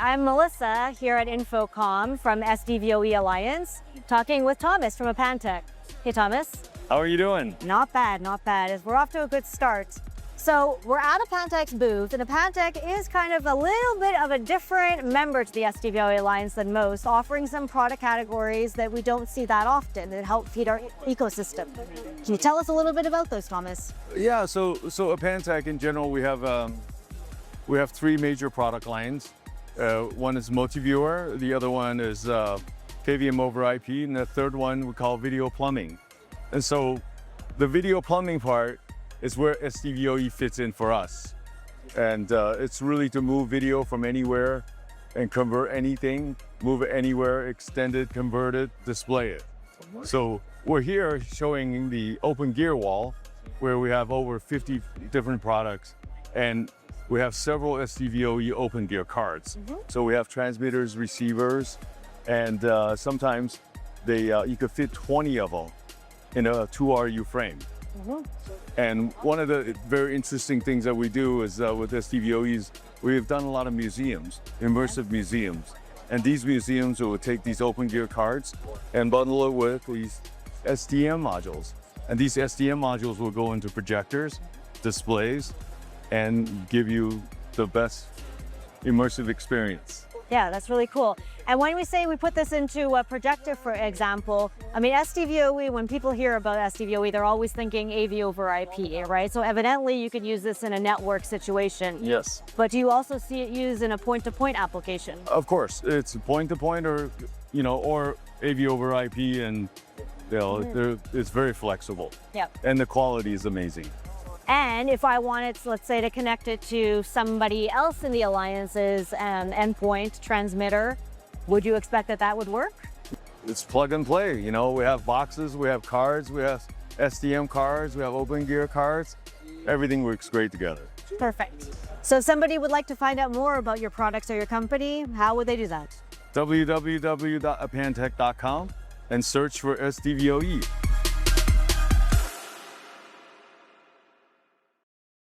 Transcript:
I'm Melissa here at InfoComm from SDVoE Alliance, talking with Thomas from Apantac. Hey Thomas. How are you doing? Not bad, not bad. We're off to a good start. So we're at Apantac's booth, and Apantac is kind of a little bit of a different member to the SDVoE Alliance than most, offering some product categories that we don't see that often that help feed our ecosystem. Can you tell us a little bit about those, Thomas? Yeah, so Apantac in general, we have three major product lines. One is multi-viewer, the other one is KVM over IP, and the third one we call video plumbing. And so the video plumbing part is where SDVoE fits in for us. And it's really to move video from anywhere and convert anything, move it anywhere, extend it, convert it, display it. So we're here showing the OpenGear wall, where we have over 50 different products, and we have several SDVoE OpenGear cards. So we have transmitters, receivers, and sometimes you could fit 20 of them in a 2RU frame. And one of the very interesting things that we do is with SDVoEs, we've done a lot of museums, immersive museums. And these museums will take these OpenGear cards and bundle it with these SDM modules. And these SDM modules will go into projectors, displays, and give you the best immersive experience. Yeah, that's really cool. And when we say we put this into a projector, for example, I mean, SDVoE, when people hear about SDVoE, they're always thinking AV over IP, right? So evidently you could use this in a network situation. Yes. But do you also see it used in a point-to-point application? Of course, it's point-to-point or AV over IP, and it's very flexible. Yeah. And the quality is amazing. And if I wanted, let's say, to connect it to somebody else in the Alliance's endpoint transmitter, would you expect that that would work? It's plug and play. You know, we have boxes, we have cards, we have SDM cards, we have OpenGear cards. Everything works great together. Perfect. So if somebody would like to find out more about your products or your company, how would they do that? www.apantac.com and search for SDVoE.